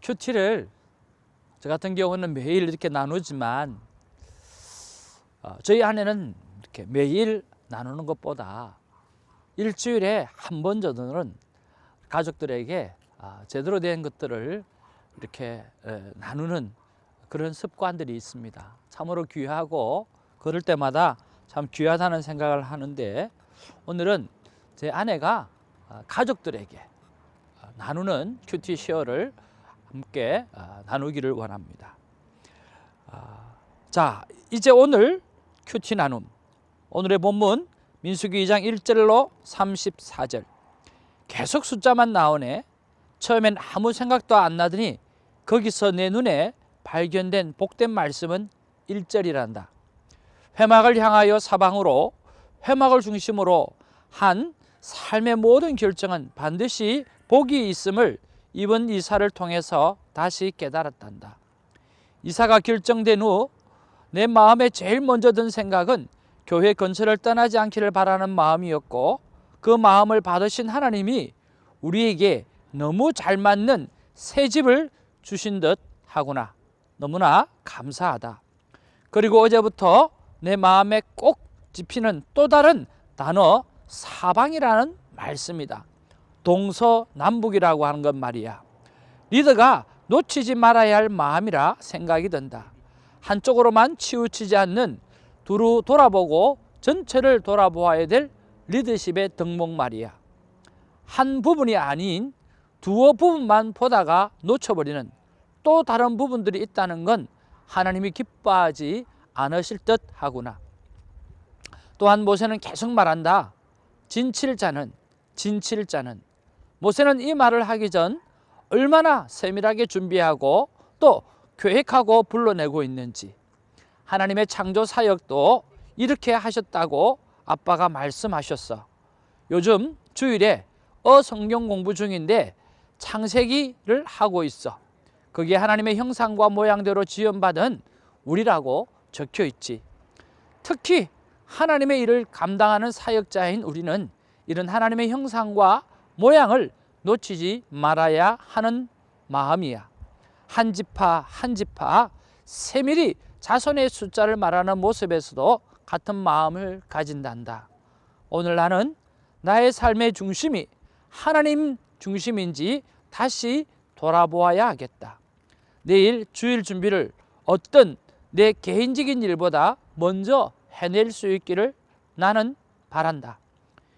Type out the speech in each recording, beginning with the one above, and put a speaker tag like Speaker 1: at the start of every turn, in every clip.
Speaker 1: 큐티를 저 같은 경우는 매일 이렇게 나누지만 저희 아내는 이렇게 매일 나누는 것보다 일주일에 한 번 정도는 가족들에게 제대로 된 것들을 이렇게 나누는 그런 습관들이 있습니다. 참으로 귀하고 그럴 때마다 참 귀하다는 생각을 하는데, 오늘은 제 아내가 가족들에게 나누는 큐티 쉐어를 함께 나누기를 원합니다. 자, 이제 오늘 큐티 나눔, 오늘의 본문 민수기 2장 1절로 34절. 계속 숫자만 나오네. 처음엔 아무 생각도 안 나더니 거기서 내 눈에 발견된 복된 말씀은 1절이란다. 회막을 향하여 사방으로, 회막을 중심으로 한 삶의 모든 결정은 반드시 복이 있음을 이번 이사를 통해서 다시 깨달았단다. 이사가 결정된 후 내 마음에 제일 먼저 든 생각은 교회 건설을 떠나지 않기를 바라는 마음이었고, 그 마음을 받으신 하나님이 우리에게 너무 잘 맞는 새 집을 주신 듯 하구나. 너무나 감사하다. 그리고 어제부터 내 마음에 꼭 집히는 또 다른 단어, 사방이라는 말씀이다. 동서남북이라고 하는 것 말이야. 리더가 놓치지 말아야 할 마음이라 생각이 든다. 한쪽으로만 치우치지 않는, 두루 돌아보고 전체를 돌아보아야 될 리더십의 덕목 말이야. 한 부분이 아닌 두어 부분만 보다가 놓쳐버리는 또 다른 부분들이 있다는 건 하나님이 기뻐하지 않으실 듯 하구나. 또한 모세는 계속 말한다. 진칠자는, 모세는 이 말을 하기 전 얼마나 세밀하게 준비하고 또 계획하고 불러내고 있는지, 하나님의 창조 사역도 이렇게 하셨다고 아빠가 말씀하셨어. 요즘 주일에 성경 공부 중인데 창세기를 하고 있어. 거기에 하나님의 형상과 모양대로 지음받은 우리라고 적혀 있지. 특히 하나님의 일을 감당하는 사역자인 우리는 이런 하나님의 형상과 모양을 놓치지 말아야 하는 마음이야. 한 지파 한 지파 세밀히 자손의 숫자를 말하는 모습에서도 같은 마음을 가진단다. 오늘 나는 나의 삶의 중심이 하나님 중심인지 다시 돌아보아야 하겠다. 내일 주일 준비를 어떤 내 개인적인 일보다 먼저 해낼 수 있기를 나는 바란다.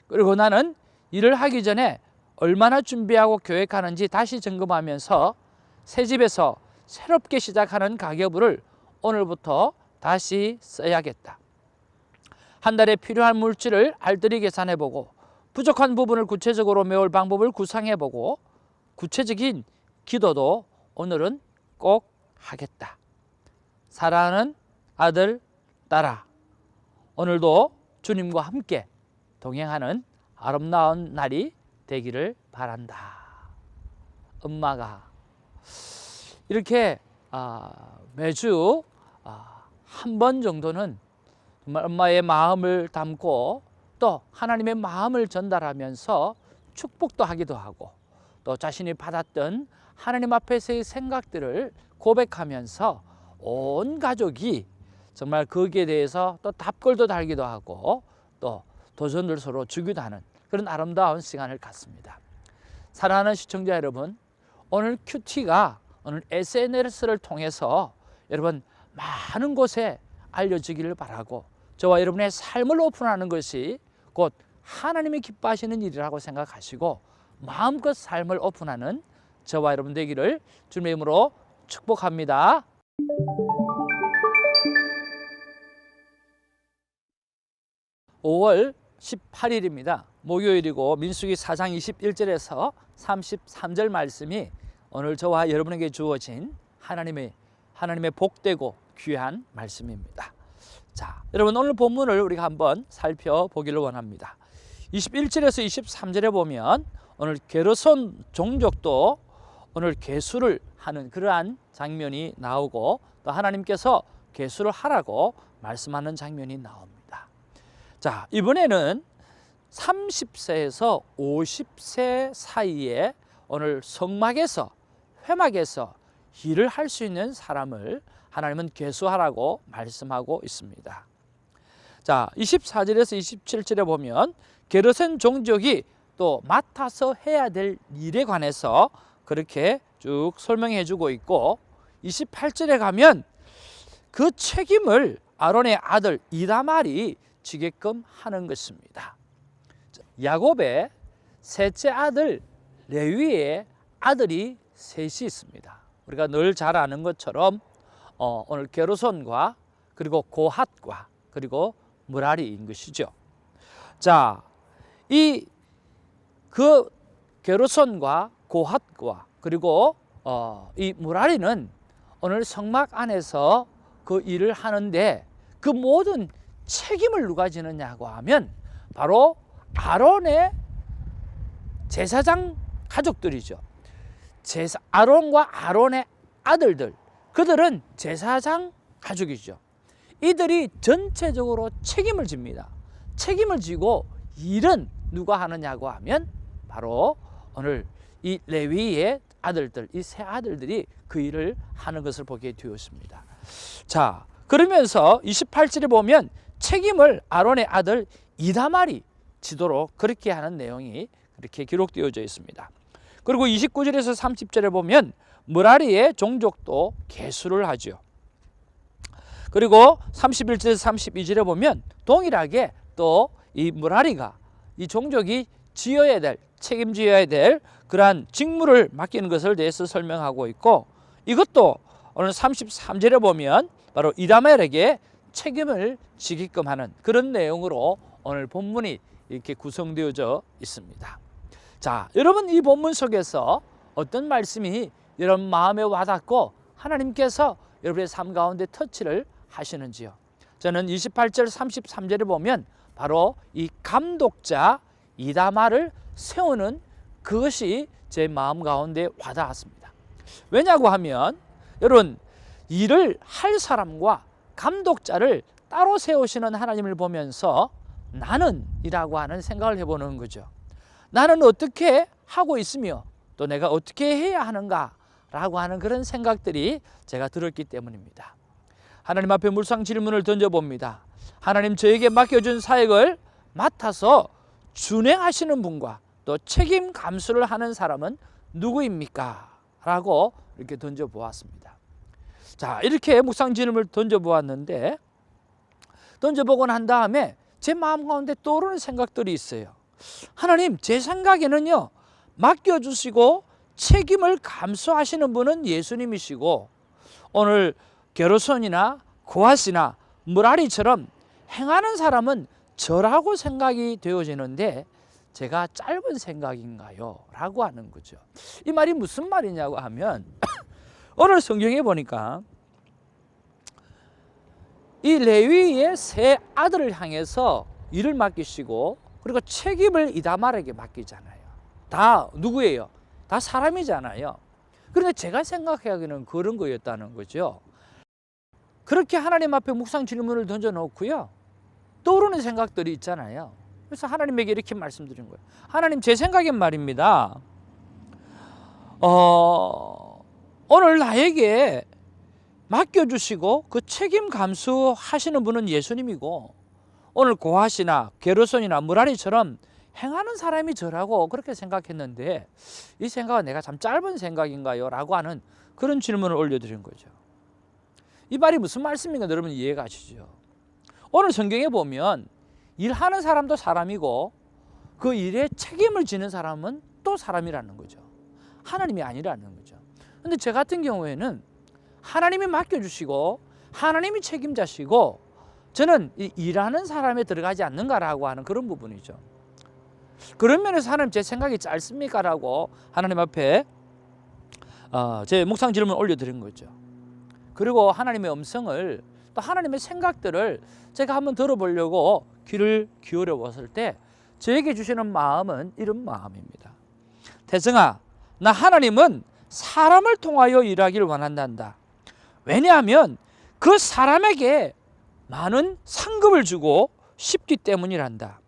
Speaker 1: 그리고 나는 일을 하기 전에 얼마나 준비하고 계획하는지 다시 점검하면서 새 집에서 새롭게 시작하는 가계부를 오늘부터 다시 써야겠다. 한 달에 필요한 물질을 알뜰히 계산해보고, 부족한 부분을 구체적으로 메울 방법을 구상해보고, 구체적인 기도도 오늘은 꼭 하겠다. 사랑하는 아들, 딸아, 오늘도 주님과 함께 동행하는 아름다운 날이 되기를 바란다. 엄마가 이렇게 매주 한 번 정도는 정말 엄마의 마음을 담고 또 하나님의 마음을 전달하면서 축복도 하기도 하고, 또 자신이 받았던 하나님 앞에서의 생각들을 고백하면서 온 가족이 정말 거기에 대해서 또 답글도 달기도 하고 또 도전을 서로 주기도 하는 그런 아름다운 시간을 갖습니다. 사랑하는 시청자 여러분, 오늘 큐티가 오늘 SNS를 통해서 여러분 많은 곳에 알려지기를 바라고, 저와 여러분의 삶을 오픈하는 것이 곧 하나님이 기뻐하시는 일이라고 생각하시고 마음껏 삶을 오픈하는 저와 여러분 되기를 주님의 이름으로 축복합니다. (5월 18일입니다) 목요일이고 민수기 4장 21절에서 33절 말씀이 오늘 저와 여러분에게 주어진 하나님의 복되고 귀한 말씀입니다. 자, 여러분 오늘 본문을 우리가 한번 살펴보기를 원합니다. 21절에서 23절에 보면 오늘 게르손 종족도 오늘 계수를 하는 그러한 장면이 나오고, 또 하나님께서 계수를 하라고 말씀하는 장면이 나옵니다. 자, 이번에는 30세에서 50세 사이에 오늘 성막에서, 회막에서 일을 할 수 있는 사람을 하나님은 계수하라고 말씀하고 있습니다. 자, 24절에서 27절에 보면 게르손 종족이 또 맡아서 해야 될 일에 관해서 그렇게 쭉 설명해 주고 있고, 28절에 가면 그 책임을 아론의 아들 이다말이 지게끔 하는 것입니다. 야곱의 셋째 아들 레위의 아들이 셋이 있습니다. 우리가 늘 잘 아는 것처럼 오늘 게르손과 그리고 고핫과 그리고 므라리인 것이죠. 자, 그 게르손과 고핫과 그리고 이 므라리는 오늘 성막 안에서 그 일을 하는데 그 모든 책임을 누가 지느냐고 하면 바로 아론의 제사장 가족들이죠. 아론과 아론의 아들들, 그들은 제사장 가족이죠. 이들이 전체적으로 책임을 집니다. 책임을 지고 일은 누가 하느냐고 하면 바로 오늘 이 레위의 아들들, 이 세 아들들이 그 일을 하는 것을 보게 되었습니다. 자, 그러면서 28절에 보면 책임을 아론의 아들 이다말이 지도록 그렇게 하는 내용이 그렇게 기록되어져 있습니다. 그리고 29절에서 30절에 보면 므라리의 종족도 계수를 하죠. 그리고 31절에서 32절에 보면 동일하게 또 이 므라리가 이 종족이 책임져야 될 그러한 직무를 맡기는 것을 대해서 설명하고 있고, 이것도 오늘 33절에 보면 바로 이다멜에게 책임을 지게끔 하는 그런 내용으로 오늘 본문이 이렇게 구성되어져 있습니다. 자, 여러분, 이 본문 속에서 어떤 말씀이 여러분 마음에 와닿고 하나님께서 여러분의 삶 가운데 터치를 하시는지요? 저는 28절 33절에 보면 바로 이 감독자 이다말을 세우는 그것이 제 마음 가운데 와닿았습니다. 왜냐고 하면 여러분, 일을 할 사람과 감독자를 따로 세우시는 하나님을 보면서 나는 이라고 하는 생각을 해보는 거죠. 나는 어떻게 하고 있으며 또 내가 어떻게 해야 하는가 라고 하는 그런 생각들이 제가 들었기 때문입니다. 하나님 앞에 묵상 질문을 던져봅니다. 하나님, 저에게 맡겨준 사역을 맡아서 준행하시는 분과 또 책임 감수를 하는 사람은 누구입니까? 라고 이렇게 던져보았습니다. 자, 이렇게 묵상 질문을 던져보았는데, 던져보고 난 다음에 제 마음 가운데 떠오르는 생각들이 있어요. 하나님, 제 생각에는요, 맡겨주시고 책임을 감수하시는 분은 예수님이시고, 오늘 게르손이나 고핫이나 므라리처럼 행하는 사람은 저라고 생각이 되어지는데 제가 짧은 생각인가요? 라고 하는 거죠. 이 말이 무슨 말이냐고 하면 오늘 성경에 보니까 이 레위의 세 아들을 향해서 일을 맡기시고 그리고 책임을 이다말에게 맡기잖아요. 다 누구예요? 다 사람이잖아요. 그런데 제가 생각하기에는 그런 거였다는 거죠. 그렇게 하나님 앞에 묵상 질문을 던져놓고요, 떠오르는 생각들이 있잖아요. 그래서 하나님에게 이렇게 말씀드린 거예요. 하나님, 제 생각엔 말입니다, 오늘 나에게 맡겨주시고 그 책임 감수하시는 분은 예수님이고, 오늘 고핫이나 게르손이나 므라리처럼 행하는 사람이 저라고 그렇게 생각했는데 이 생각은 내가 참 짧은 생각인가요? 라고 하는 그런 질문을 올려드린 거죠. 이 말이 무슨 말씀인가 여러분 이해가 가시죠? 오늘 성경에 보면 일하는 사람도 사람이고 그 일에 책임을 지는 사람은 또 사람이라는 거죠. 하나님이 아니라는 거죠. 근데 저 같은 경우에는 하나님이 맡겨주시고 하나님이 책임자시고 저는 이 일하는 사람에 들어가지 않는가라고 하는 그런 부분이죠. 그런 면에서 하나님, 제 생각이 짧습니까? 라고 하나님 앞에 제 묵상 질문을 올려드린 거죠. 그리고 하나님의 음성을, 또 하나님의 생각들을 제가 한번 들어보려고 귀를 기울여 봤을 때 저에게 주시는 마음은 이런 마음입니다. 태승아, 나 하나님은 사람을 통하여 일하기를 원한단다. 왜냐하면 그 사람에게 많은 상급을 주고 싶기 때문이란다.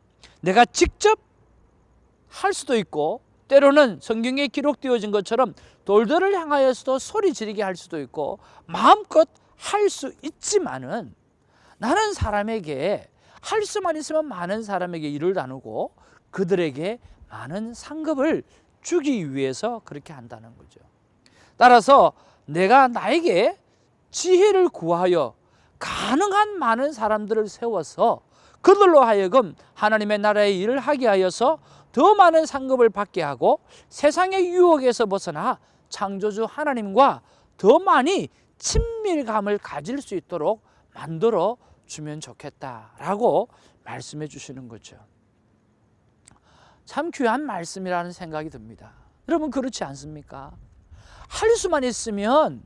Speaker 1: 내가 직접 할 수도 있고 때로는 성경에 기록되어진 것처럼 돌들을 향하여서도 소리 지르게 할 수도 있고 마음껏 할 수 있지만은, 나는 사람에게 할 수만 있으면 많은 사람에게 일을 나누고 그들에게 많은 상급을 주기 위해서 그렇게 한다는 거죠. 따라서 내가 나에게 지혜를 구하여 가능한 많은 사람들을 세워서 그들로 하여금 하나님의 나라의 일을 하게 하여서 더 많은 상급을 받게 하고 세상의 유혹에서 벗어나 창조주 하나님과 더 많이 친밀감을 가질 수 있도록 만들어 주면 좋겠다라고 말씀해 주시는 거죠. 참 귀한 말씀이라는 생각이 듭니다. 여러분, 그렇지 않습니까? 할 수만 있으면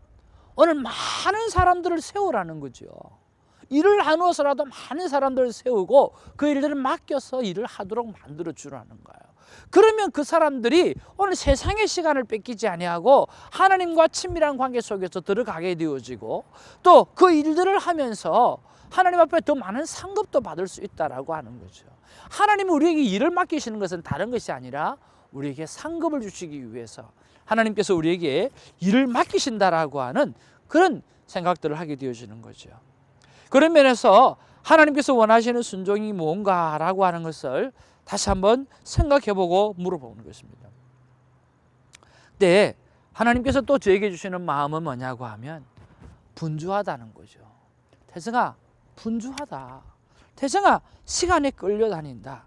Speaker 1: 오늘 많은 사람들을 세우라는 거죠. 일을 나누어서라도 많은 사람들을 세우고 그 일들을 맡겨서 일을 하도록 만들어 주라는 거예요. 그러면 그 사람들이 오늘 세상의 시간을 뺏기지 아니하고 하나님과 친밀한 관계 속에서 들어가게 되어지고 또 그 일들을 하면서 하나님 앞에 더 많은 상급도 받을 수 있다라고 하는 거죠. 하나님은 우리에게 일을 맡기시는 것은 다른 것이 아니라 우리에게 상급을 주시기 위해서 하나님께서 우리에게 일을 맡기신다라고 하는 그런 생각들을 하게 되어지는 거죠. 그런 면에서 하나님께서 원하시는 순종이 뭔가라고 하는 것을 다시 한번 생각해보고 물어보는 것입니다. 네, 하나님께서 또 저에게 주시는 마음은 뭐냐고 하면 분주하다는 거죠. 태성아, 분주하다. 태성아, 시간에 끌려다닌다.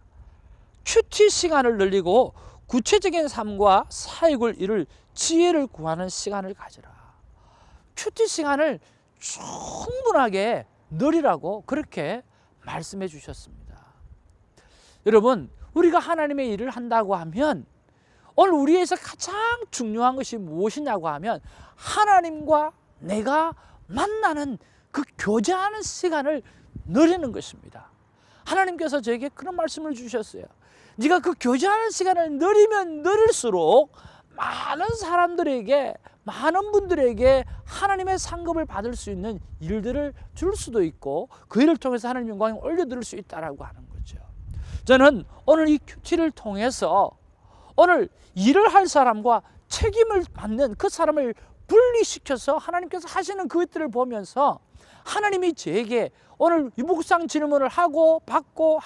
Speaker 1: 큐티 시간을 늘리고 구체적인 삶과 사역을 이룰 지혜를 구하는 시간을 가져라. 큐티 시간을 충분하게 늘리라고 그렇게 말씀해 주셨습니다. 여러분, 우리가 하나님의 일을 한다고 하면 오늘 우리에서 가장 중요한 것이 무엇이냐고 하면 하나님과 내가 만나는 그 교제하는 시간을 늘리는 것입니다. 하나님께서 저에게 그런 말씀을 주셨어요. 네가 그 교제하는 시간을 늘리면 늘릴수록 많은 사람들에게, 많은 분들에게 하나님의 상급을 받을 수 있는 일들을 줄 수도 있고 그 일을 통해서 하나님 영광을 올려드릴 수 있다라고 하는 거죠. 저는 오늘 이 큐티를 통해서 오늘 일을 할 사람과 책임을 받는 그 사람을 분리시켜서 하나님께서 하시는 그것들을 보면서 하나님이 저에게 오늘 이 묵상 질문을 하고 받고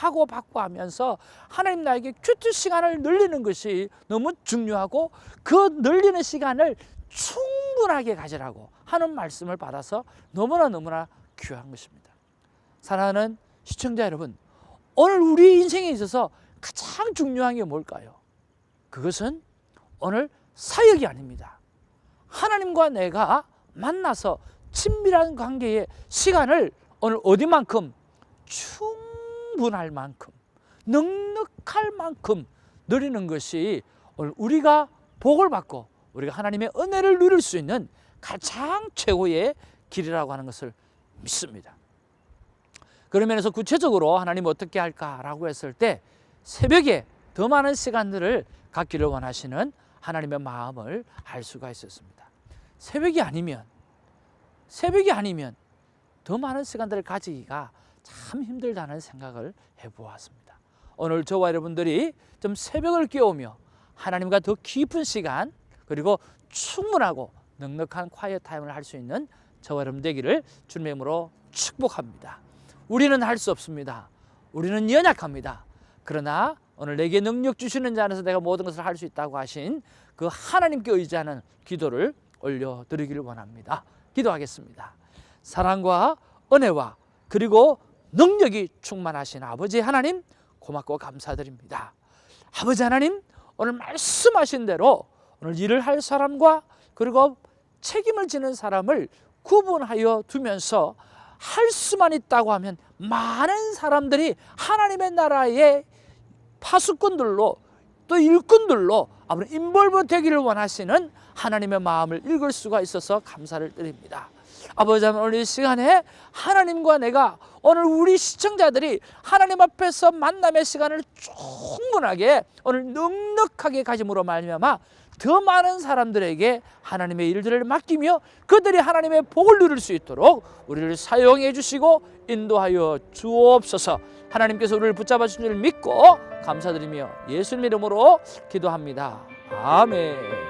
Speaker 1: 하면서 하나님 나에게 큐티 시간을 늘리는 것이 너무 중요하고 그 늘리는 시간을 충분하게 가지라고 하는 말씀을 받아서 너무나 귀한 것입니다. 사랑하는 시청자 여러분, 오늘 우리 인생에 있어서 가장 중요한 게 뭘까요? 그것은 오늘 사역이 아닙니다. 하나님과 내가 만나서 친밀한 관계의 시간을 오늘 어디만큼? 충분할 만큼, 넉넉할 만큼 누리는 것이 오늘 우리가 복을 받고 우리가 하나님의 은혜를 누릴 수 있는 가장 최고의 길이라고 하는 것을 믿습니다. 그런 면에서 구체적으로 하나님 어떻게 할까라고 했을 때 새벽에 더 많은 시간들을 갖기를 원하시는 하나님의 마음을 알 수가 있었습니다. 새벽이 아니면 더 많은 시간들을 가지기가 참 힘들다는 생각을 해보았습니다. 오늘 저와 여러분들이 좀 새벽을 깨우며 하나님과 더 깊은 시간 그리고 충분하고 넉넉한 콰이어 타임을 할 수 있는 저와 여러분 되기를 주님의 이름으로 축복합니다. 우리는 할 수 없습니다. 우리는 연약합니다. 그러나 오늘 내게 능력 주시는 자 안에서 내가 모든 것을 할 수 있다고 하신 그 하나님께 의지하는 기도를 올려드리기를 원합니다. 기도하겠습니다. 사랑과 은혜와 그리고 능력이 충만하신 아버지 하나님 고맙고 감사드립니다. 아버지 하나님, 오늘 말씀하신 대로 오늘 일을 할 사람과 그리고 책임을 지는 사람을 구분하여 두면서 할 수만 있다고 하면 많은 사람들이 하나님의 나라의 파수꾼들로 또 일꾼들로 아버지 인볼브 되기를 원하시는 하나님의 마음을 읽을 수가 있어서 감사를 드립니다. 아버지 하나님, 오늘 이 시간에 하나님과 내가 오늘 우리 시청자들이 하나님 앞에서 만남의 시간을 충분하게 오늘 넉넉하게 가짐으로 말미암아 더 많은 사람들에게 하나님의 일들을 맡기며 그들이 하나님의 복을 누릴 수 있도록 우리를 사용해 주시고 인도하여 주옵소서. 하나님께서 우리를 붙잡아 주신 줄 믿고 감사드리며 예수님 이름으로 기도합니다. 아멘.